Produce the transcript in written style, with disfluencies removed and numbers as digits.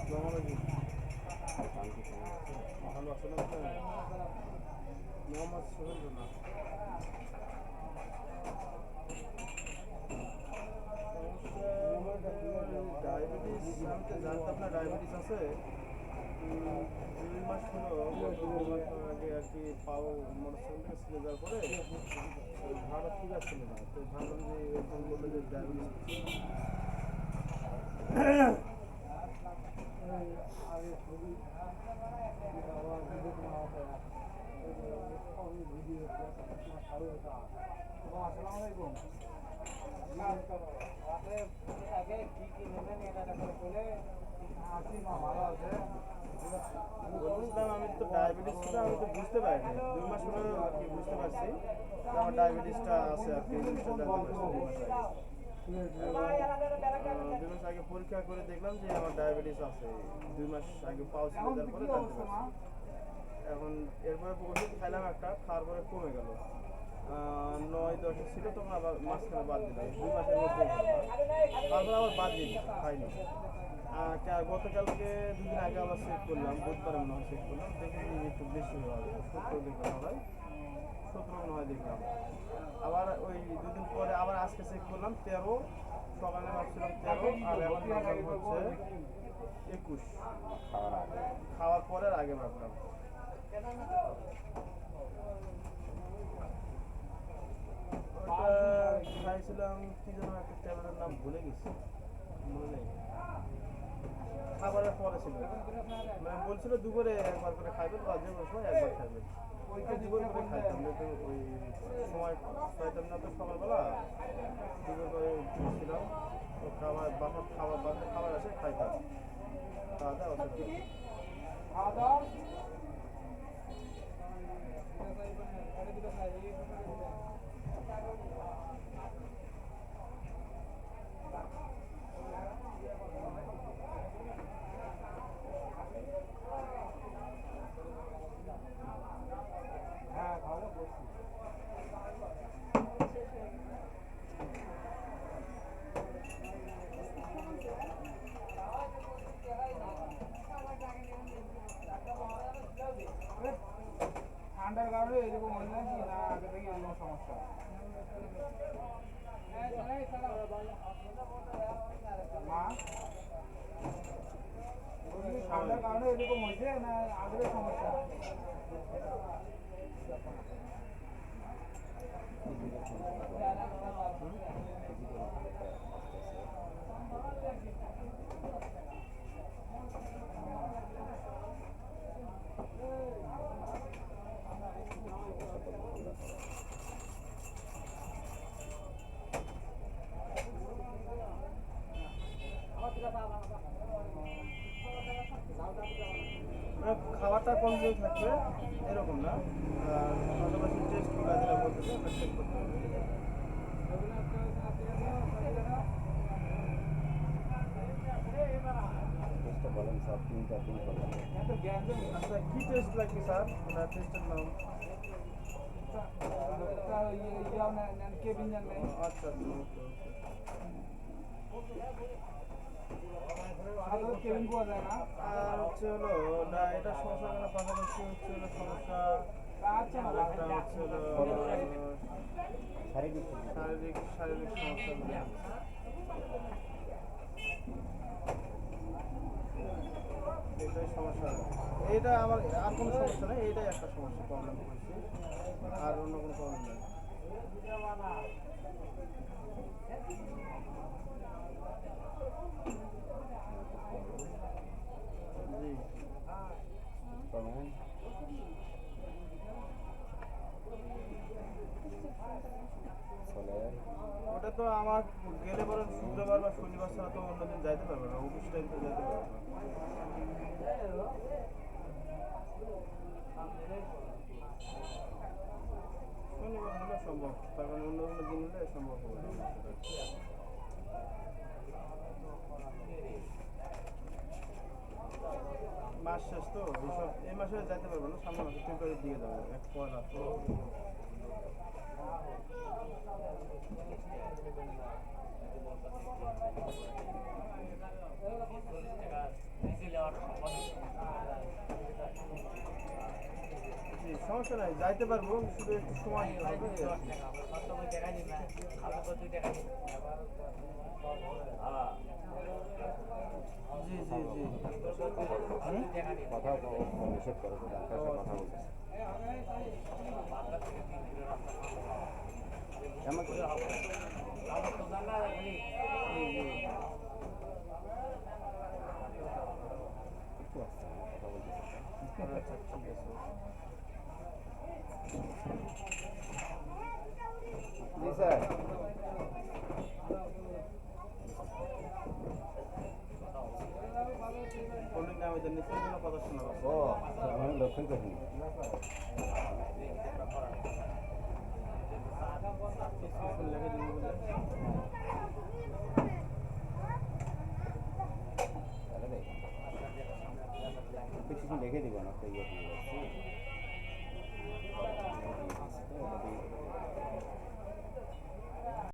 ভালো আছে না মোহাম্মদ সোহেল না ডায়াবেটিস আমি তো জানতাম না ডায়াবেটিস আছে 2 মাস হলো গত 2 মাস আগে আর কি পাও মোটরসাইকেল থেকে ছিঁড়ে যাওয়ার পরে ভাড়া ঠিক আসছিল না তো ভাবলাম যে এরকম বললো যে ডায়াবেটিস বলছিলাম আমি তো ডায়াবেটিসটা আমি তো বুঝতে পারিনি 2 মাস হলো আর কি বুঝতে পারছি যে আমার ডায়াবেটিসটা আছে আর কি এই জিনিসটা জানতে পারছি 2 মাস আগে পরীক্ষা করে দেখলাম যে আমার ডায়াবেটিস আছে 2 মাস আগে পাও ছিল তারপরে জানতে পারছি এখন এরপরে ওষুধ খাইলাম একটা খাওয়ার পরে কমে গেল 9-10 ছিল তখন আবার মাঝখানে বাদ দিলাম 2 মাসের মধ্যে তারপর আবার বাদ দিই খাইনি গতকালকে 2 দিন আগে আবার চেক করলাম বুধবারে মনে হয় চেক করলাম দেখি একটু বেশি হবে 17 দেখলাম আবার 17 মনে হয় দেখলাম আবার ওই 2 দিন পরে আবার আজকে চেক করলাম 13 সকালে ভাবছিলাম 13 আর এখন হচ্ছে 21 খাওয়ার পরের আগে ভাবলাম ওটা খাইছিলাম কি যেন একটা ট্যাবলেটের নাম ভুলে গেছি মনে নেই খাবারের পরে ছিল মানে বলছিল দুপুরে একবার করে খাইবেন বা যে কোনো সময় একবার খাইবেন ওইটা দুপুর করে খাইতাম যেহেতু ওই সময় পাইতাম না তো সকালবেলা দুপুর করে ছিলাম তো বাসার খাবার আসে খাইতাম খাওয়া দাওয়া ঠান্ডার কারণে এরকম হল না কি না আগে থেকে এরকম সমস্যা মা ঠান্ডার কারণে এরকম হয়েছে না আগের সমস্যা খাবারটা কন্ট্রোল থাকবে এরকম না পাশাপাশি টেস্ট যেটা বলতেছে চেক করতে হবে আচ্ছা কি টেস্ট লাগবে স্যার টেস্টের নাম আচ্ছা কেবিন পাওয়া যায় না আর হচ্ছে হলো না এটা সমস্যা কেন পাশাপাশি হচ্ছে হলো সমস্যা একটা হচ্ছে হলো শারীরিক সমস্যা এটাই সমস্যা এইটা আমার আর কোনো সমস্যা নেই এইটাই একটা সমস্যা প্রবলেম হয়েছে আর অন্য কোনো প্রবলেম নেই জি ওটা তো আমার গেলে পরে শুক্রবার বা শনিবার ছাড়া তো অন্যদিন যাইতে পারবে না অফিস টাইম তো যাইতে পারবে না শনিবার হলে সম্ভব তার মানে অন্য অন্য দিন হলে সম্ভব হবে মাস শেষ তো এইসব এই মাসে যাইতে পারবো না সামনে মাসে ফেব্রুয়ারির দিকে যাবো 1 তো সমস্যা নাই, যাইতে পারবো, শুধু একটু সময় নিতে হবে এই আর কি। জি জি জি। কথা নিষেধ করে তো ডাক্তার সাথে কথা বলতে আমাকে জি, জি। একটু আসতে কথা বলতে আচ্ছা ঠিক আছে। জি স্যার পণ্ডিত নামিদের নিচের কোনো কথা শোনা যাচ্ছে ও আমি লক্ষ্য করিনি প্রেসক্রিপশন লিখে দিব বলে। তাহলে দেখুন কিছু লিখে দিব না তো ইয়ে দিয়ে